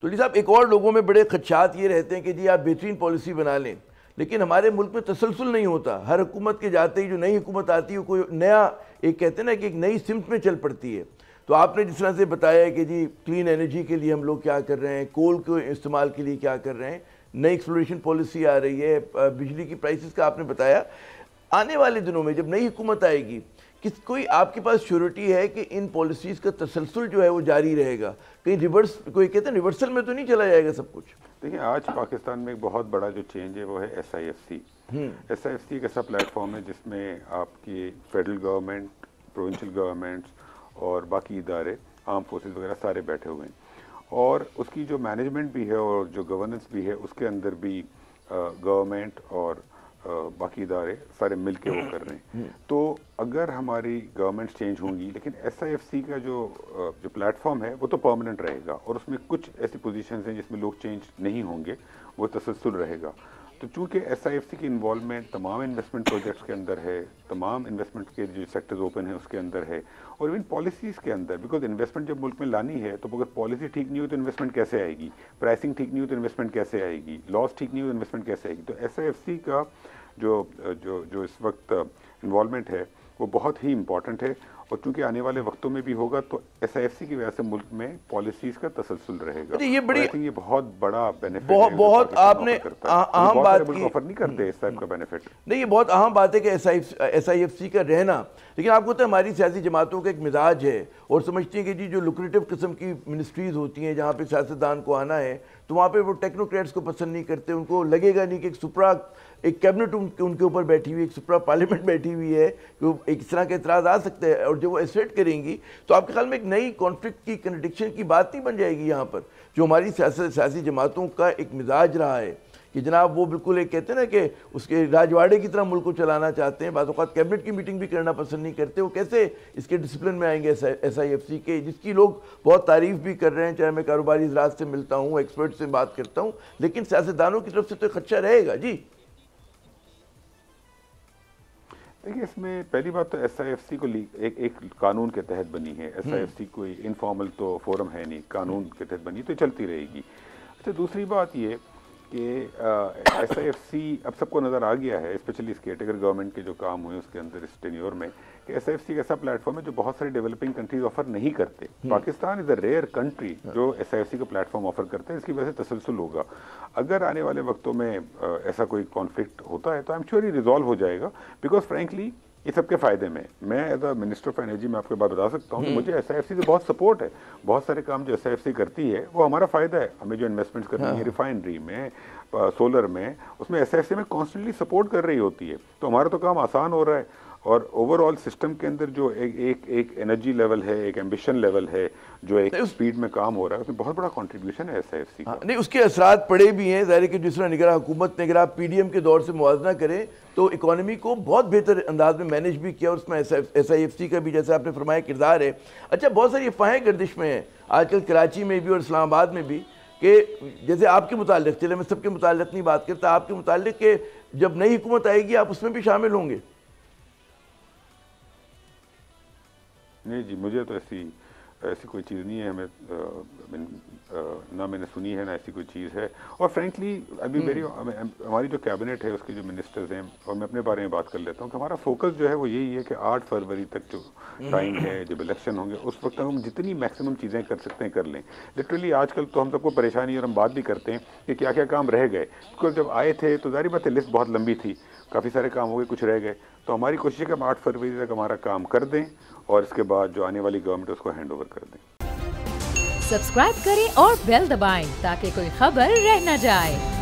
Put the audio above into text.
तो जी साहब, एक और लोगों में बड़े खदशात ये रहते हैं कि जी आप बेहतरीन पॉलिसी बना लें, लेकिन हमारे मुल्क में तसलसल नहीं होता। हर हुकूमत के जाते ही जो नई हुकूमत आती है कोई नया, एक कहते हैं ना कि एक नई सिमत में चल पड़ती है। तो आपने जिस तरह से बताया कि जी क्लीन एनर्जी के लिए हम लोग क्या कर रहे हैं, कोल के इस्तेमाल के लिए क्या कर रहे हैं, नई एक्सप्लोरेशन पॉलिसी आ रही है, बिजली की प्राइसेस का आपने बताया। आने वाले दिनों में जब नई हुकूमत आएगी, किस कोई आपके पास श्योरिटी है कि इन पॉलिसीज़ का तसलसल जो है वो जारी रहेगा? कहीं रिवर्स, कोई कहते हैं रिवर्सल में तो नहीं चला जाएगा सब कुछ? देखिए, आज पाकिस्तान में एक बहुत बड़ा जो चेंज है वो है SIFC। SIFC एक ऐसा प्लेटफॉर्म है जिसमें आपकी फेडरल गवर्नमेंट, प्रोविंशियल गवर्नमेंट्स और बाकी इदारे, आर्म फोर्सेस वगैरह सारे बैठे हुए हैं, और उसकी जो मैनेजमेंट भी है और जो गवर्नेंस भी है उसके अंदर भी गवर्नमेंट और बाकी इदारे सारे मिल के वो कर रहे हैं। तो अगर हमारी गवर्नमेंट चेंज होंगी, लेकिन SIFC का जो प्लेटफॉर्म है वो तो परमानेंट रहेगा, और उसमें कुछ ऐसी पोजीशंस हैं जिसमें लोग चेंज नहीं होंगे, वो तसलसल रहेगा। तो चूंकि SIFC की इन्वॉल्वमेंट तमाम इन्वेस्टमेंट प्रोजेक्ट्स के अंदर है, तमाम इन्वेस्टमेंट के जो सेक्टर्स ओपन है उसके अंदर है, और इवन पॉलिसीज़ के अंदर, बिकॉज इन्वेस्टमेंट जब मुल्क में लानी है तो अगर पॉलिसी ठीक नहीं हो तो इन्वेस्टमेंट कैसे आएगी, प्राइसिंग ठीक नहीं हो तो इन्वेस्टमेंट कैसे आएगी, लॉस ठीक नहीं हो तो इन्वेस्टमेंट कैसे आएगी। तो SIFC का जो इस वक्त इन्वॉल्वमेंट है वो बहुत ही इम्पॉर्टेंट है, और चूंकि आने वाले वक्तों में भी होगा तो SIFC की वजह से मुल्क में पॉलिसीज का तसलसल रहेगा। ये बड़ी, ये बहुत बड़ा बेनिफिट है, बहुत आपने अहम बात की, ऑफर नहीं करते इस टाइप का बेनिफिट। नहीं, ये बहुत अहम बात है कि SIFC का रहना। लेकिन आपको तो हमारी सियासी जमातों का एक मिजाज है और समझती हैं कि जी जो लुक्रेटिव किस्म की मिनिस्ट्रीज़ होती हैं जहाँ पे सियासतदान को आना है, तो वहाँ पे वो टेक्नोक्रेट्स को पसंद नहीं करते। उनको लगेगा नहीं कि एक कैबिनेट उनके ऊपर बैठी हुई, एक सुप्रा पार्लियामेंट बैठी हुई है, तो एक इस तरह के एतराज़ आ सकते हैं, और जब वो एसेट करेंगी तो आपके ख्याल में एक नई कॉन्फ्लिक्ट की, कंट्रडिक्शन की बात नहीं बन जाएगी यहाँ पर? जो हमारी सियासी जमातों का एक मिजाज रहा है कि जनाब वो बिल्कुल एक कहते हैं ना कि उसके राजवाड़े की तरह मुल्क को चलाना चाहते हैं, बात औक़ात कैबिनेट की मीटिंग भी करना पसंद नहीं करते, वो कैसे इसके डिसिप्लिन में आएंगे SIFC के, जिसकी लोग बहुत तारीफ़ भी कर रहे हैं। चाहे मैं कारोबारी इजलास से मिलता हूँ, एक्सपर्ट से बात करता हूँ, लेकिन सियासतदानों की तरफ से तो खदशा रहेगा। जी देखिए, इसमें पहली बात तो SIFC को एक कानून के तहत बनी है। SIFC कोई इनफॉर्मल तो फोरम है नहीं, कानून के तहत बनी तो चलती रहेगी। अच्छा, दूसरी बात ये कि SIFC अब सबको नज़र आ गया है, स्पेशली इस कैटेगरी गवर्नमेंट के जो काम हुए उसके अंदर इस टेन्योर में, कि SIFC एक ऐसा प्लेटफॉर्म है जो बहुत सारे डेवलपिंग कंट्रीज ऑफर नहीं करते। Pakistan is a rare country जो SIFC का प्लेटफॉर्म ऑफर करते हैं, इसकी वजह से तसलसल होगा। अगर आने वाले वक्तों में ऐसा कोई कॉन्फ्लिक्ट होता है तो आई एम श्योर ये रिजॉल्व हो जाएगा, बिकॉज फ्रेंकली ये सबके फ़ायदे में। मैं as a minister of energy में आपको बात बता सकता हूँ कि मुझे SIFC से बहुत सपोर्ट है। बहुत सारे काम जो SIFC करती है वो हमारा फ़ायदा है। हमें जो इन्वेस्टमेंट्स करनी है रिफाइनरी में, सोलर में, उसमें SIFC में कॉन्स्टेंटली सपोर्ट कर रही होती है, तो हमारा तो काम आसान हो रहा है। और ओवरऑल सिस्टम के अंदर जो एक एनर्जी लेवल है, एक एम्बिशन लेवल है, जो एक स्पीड में काम हो रहा है, उसमें बहुत बड़ा कंट्रीब्यूशन है SIFC का। नहीं, उसके असरात पड़े भी हैं ज़ाहिर कि जिस तरह निगरान हुकूमत ने, अगर आप PDM के दौर से मुआवजा करें तो इकॉनमी को बहुत बेहतर अंदाज में मैनेज भी किया, और उसमें SIFC का भी जैसे आपने फरमाया किरदार है। अच्छा, बहुत सारी अफवाहें गर्दिश में हैं आजकल कराची में भी और इस्लामाबाद में भी, कि जैसे आपके मुताल्लिक, चले मैं सबके मुताल्लिक नहीं बात करता, आपके मुताल्लिक के जब नई हुकूमत आएगी आप उसमें भी शामिल होंगे? नहीं जी, मुझे तो ऐसी कोई चीज़ नहीं है, हमें ना मैंने सुनी है ना ऐसी कोई चीज़ है। और फ्रेंकली अभी हमारी जो कैबिनेट है उसके जो मिनिस्टर्स हैं, और मैं अपने बारे में बात कर लेता हूँ कि हमारा फोकस जो है वो यही है कि 8 फरवरी तक जो टाइम है, जब इलेक्शन होंगे, उस वक्त हम जितनी मैक्सिमम चीज़ें कर सकते हैं कर लें। लिटरली आजकल तो हम सबको परेशानी, और हम बात भी करते हैं कि क्या क्या काम रह गए, बिकॉज जब आए थे तो जाहिर बात है लिस्ट बहुत लंबी थी, काफ़ी सारे काम हो गए, कुछ रह गए। तो हमारी कोशिश है कि हम 8 फरवरी तक हमारा काम कर दें, और इसके बाद जो आने वाली गवर्नमेंट उसको हैंड ओवर कर दें। सब्सक्राइब करें और बेल दबाएं ताकि कोई खबर रह न जाए।